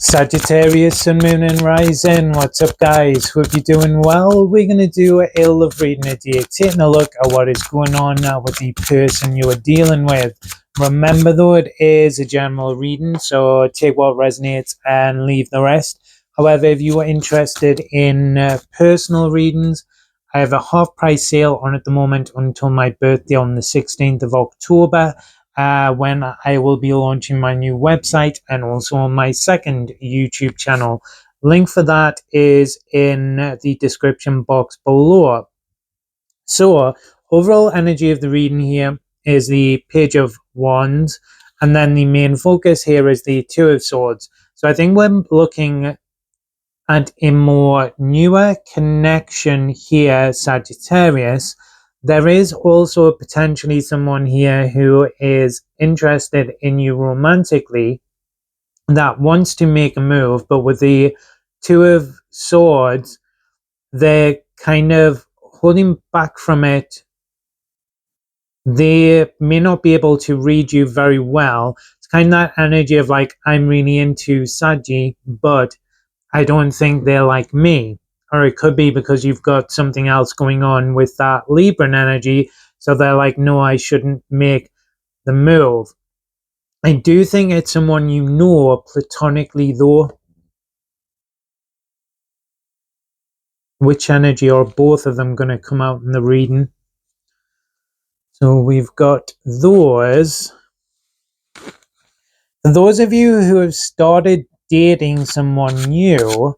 Sagittarius, Sun, Moon and Rising. What's up, guys? Hope you're doing well. We're going to do a love reading today, taking a look at what is going on now with the person you are dealing with. Remember, though, it is a general reading, so take what resonates and leave the rest. However, if you are interested in personal readings, I have a half-price sale on at the moment until my birthday on the 16th of October. When I will be launching my new website and also on my second YouTube channel. Link for that is in the description box below. So, overall energy of the reading here is the Page of Wands, and then the main focus here is the Two of Swords. So I think we're looking at a more newer connection here, Sagittarius. There is also potentially someone here who is interested in you romantically that wants to make a move, but with the Two of Swords, they're kind of holding back from it. They may not be able to read you very well. It's kind of that energy of like, I'm really into Saggy, but I don't think they're like me. Or it could be because you've got something else going on with that Libran energy. So they're like, no, I shouldn't make the move. I do think it's someone you know platonically, though. Which energy or both of them going to come out in the reading? So we've got those. For those of you who have started dating someone new,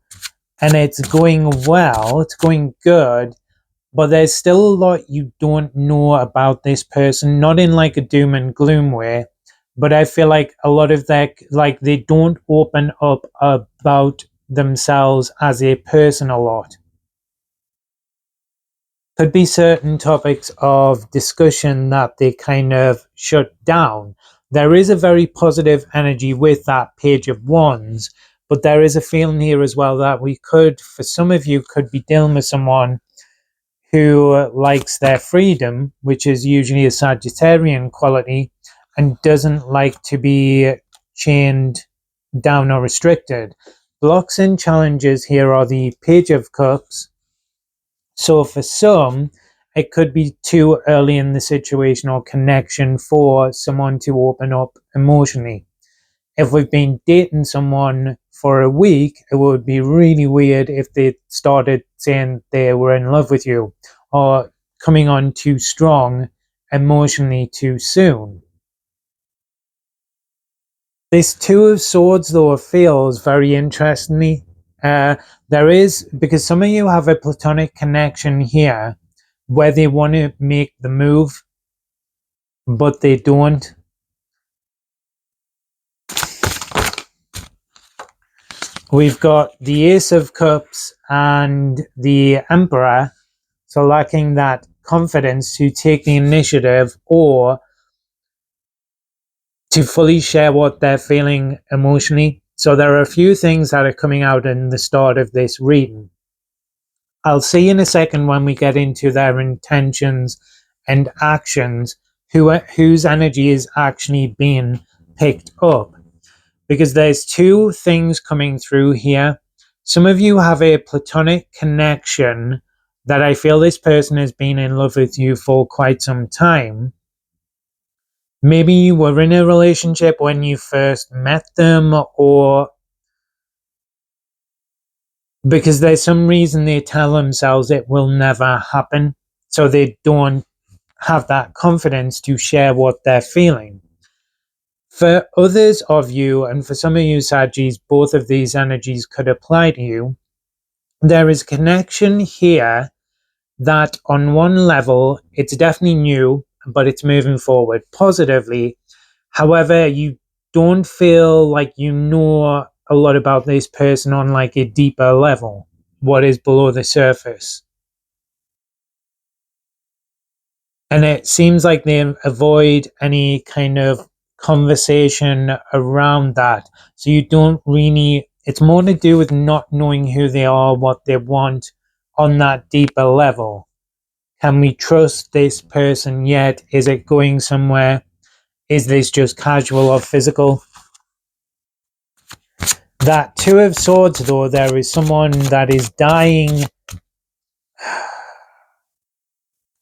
and it's going well, it's going good, but there's still a lot you don't know about this person, not in like a doom and gloom way, but I feel like a lot of that, like they don't open up about themselves as a person a lot. Could be certain topics of discussion that they kind of shut down. There is a very positive energy with that Page of Wands, but there is a feeling here as well that we could, for some of you, could be dealing with someone who likes their freedom, which is usually a Sagittarian quality, and doesn't like to be chained down or restricted. Blocks and challenges here are the Page of Cups. So for some, it could be too early in the situation or connection for someone to open up emotionally. If we've been dating someone for a week, it would be really weird if they started saying they were in love with you or coming on too strong emotionally too soon. This Two of Swords, though, feels very interestingly. There is, because some of you have a platonic connection here where they want to make the move, but they don't. We've got the Ace of Cups and the Emperor, so lacking that confidence to take the initiative or to fully share what they're feeling emotionally. So there are a few things that are coming out in the start of this reading. I'll see in a second when we get into their intentions and actions whose energy is actually being picked up. Because there's two things coming through here. Some of you have a platonic connection that I feel this person has been in love with you for quite some time. Maybe you were in a relationship when you first met them, or because there's some reason they tell themselves it will never happen, so they don't have that confidence to share what they're feeling. For others of you, and for some of you Sagis, both of these energies could apply to you. There is connection here that on one level, it's definitely new, but it's moving forward positively. However, you don't feel like you know a lot about this person on like a deeper level, what is below the surface. And it seems like they avoid any kind of conversation around that. So you don't really, it's more to do with not knowing who they are, what they want on that deeper level. Can we trust this person yet? Is it going somewhere? Is this just casual or physical? That Two of Swords, though, there is someone that is dying.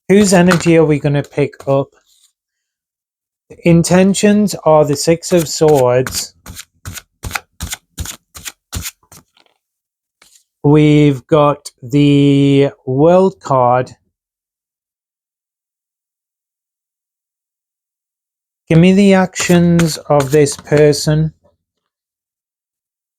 Whose energy are we going to pick up? Intentions are the Six of Swords. We've got the World card. Give me the actions of this person.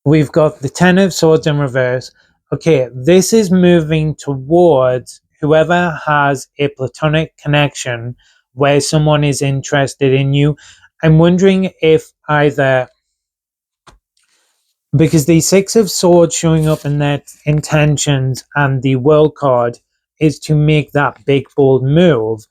We've got the Ten of Swords in reverse. Okay, this is moving towards whoever has a platonic connection where someone is interested in you. I'm wondering if either, because the Six of Swords showing up in their intentions and the World card is to make that big, bold move.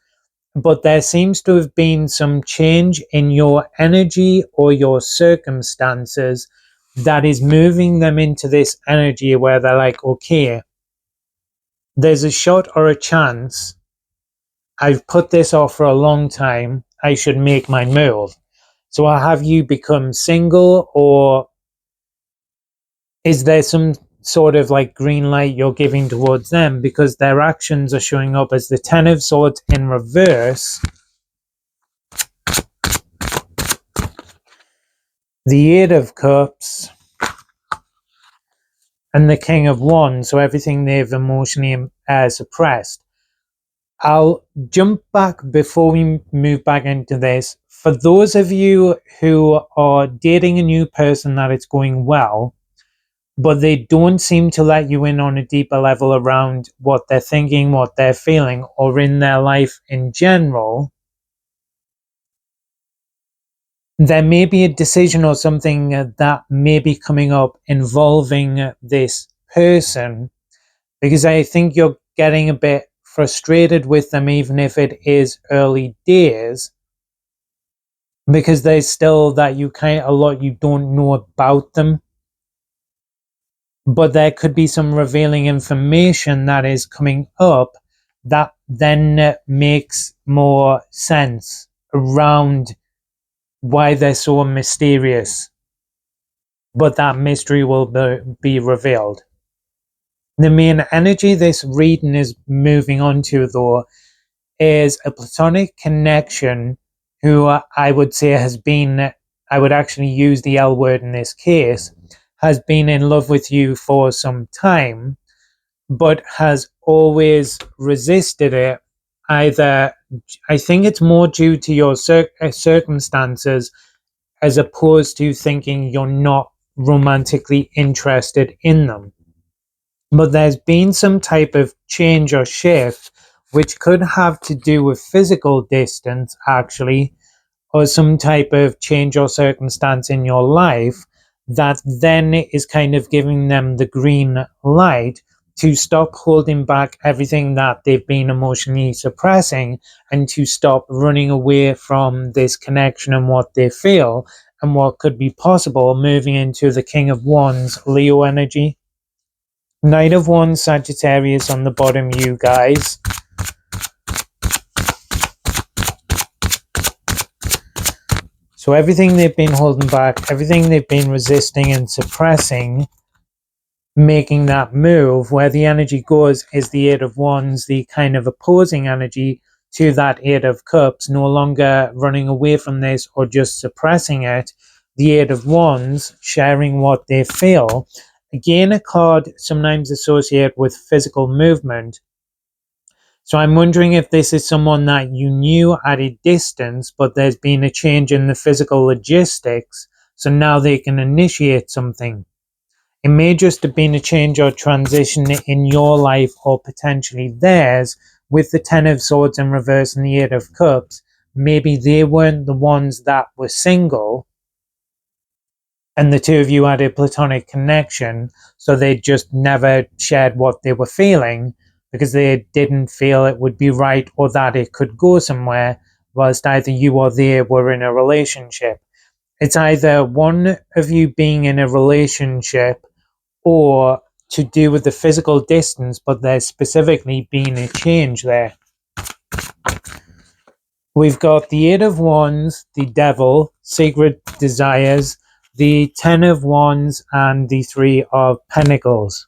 But there seems to have been some change in your energy or your circumstances that is moving them into this energy where they're like, okay, there's a shot or a chance. I've put this off for a long time. I should make my move. So have you become single, or is there some sort of like green light you're giving towards them? Because their actions are showing up as the Ten of Swords in reverse, the Eight of Cups, and the King of Wands, so everything they've emotionally suppressed. I'll jump back before we move back into this. For those of you who are dating a new person that it's going well, but they don't seem to let you in on a deeper level around what they're thinking, what they're feeling, or in their life in general, there may be a decision or something that may be coming up involving this person, because I think you're getting a bit frustrated with them, even if it is early days, because there's still that you kind of a lot you don't know about them. But there could be some revealing information that is coming up that then makes more sense around why they're so mysterious. But that mystery will be revealed. The main energy this reading is moving on to, though, is a platonic connection who I would say has been, I would actually use the L word in this case, has been in love with you for some time, but has always resisted it. Either, I think it's more due to your circumstances, as opposed to thinking you're not romantically interested in them. But there's been some type of change or shift, which could have to do with physical distance, actually, or some type of change or circumstance in your life that then is kind of giving them the green light to stop holding back everything that they've been emotionally suppressing, and to stop running away from this connection and what they feel and what could be possible, moving into the King of Wands, Leo energy. Knight of Wands, Sagittarius on the bottom, you guys. So everything they've been holding back, everything they've been resisting and suppressing, making that move, where the energy goes is the Eight of Wands, the kind of opposing energy to that Eight of Cups, no longer running away from this or just suppressing it. The Eight of Wands, sharing what they feel. Again, a card sometimes associated with physical movement. So I'm wondering if this is someone that you knew at a distance, but there's been a change in the physical logistics, so now they can initiate something. It may just have been a change or transition in your life, or potentially theirs, with the Ten of Swords in reverse and the Eight of Cups. Maybe they weren't the ones that were single, and the two of you had a platonic connection, so they just never shared what they were feeling because they didn't feel it would be right or that it could go somewhere, whilst either you or they were in a relationship. It's either one of you being in a relationship or to do with the physical distance, but there's specifically been a change there. We've got the Eight of Wands, the Devil, Secret Desires, the Ten of Wands and the Three of Pentacles.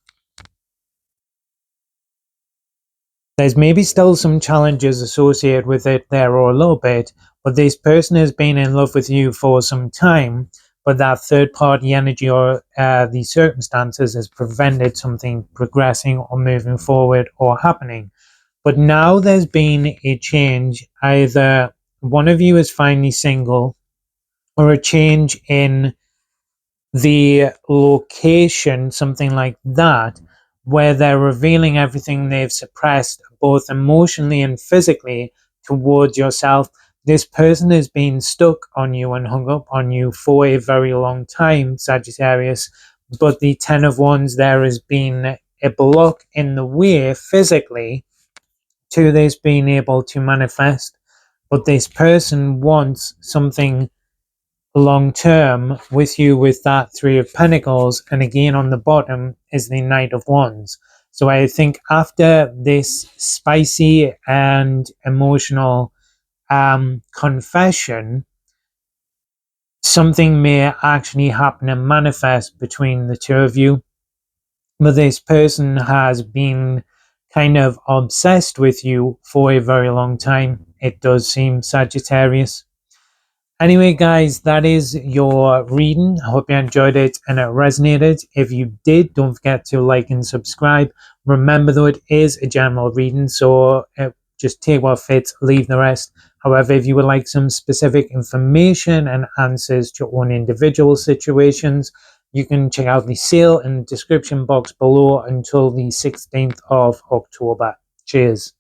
There's maybe still some challenges associated with it there, or a little bit, but this person has been in love with you for some time, but that third party energy or the circumstances has prevented something progressing or moving forward or happening. But now there's been a change. Either one of you is finally single, or a change in the location, something like that, where they're revealing everything they've suppressed, both emotionally and physically, towards yourself. This person has been stuck on you and hung up on you for a very long time, Sagittarius, but the Ten of Wands there has been a block in the way physically to this being able to manifest. But this person wants something long term with you, with that Three of Pentacles, and again on the bottom is the Knight of Wands. So I think after this spicy and emotional confession, something may actually happen and manifest between the two of you. But this person has been kind of obsessed with you for a very long time, it does seem, Sagittarius. Anyway, guys, that is your reading. I hope you enjoyed it and it resonated. If you did, don't forget to like and subscribe. Remember, though, it is a general reading, so just take what fits, leave the rest. However, if you would like some specific information and answers to your own individual situations, you can check out the sale in the description box below until the 16th of October. Cheers.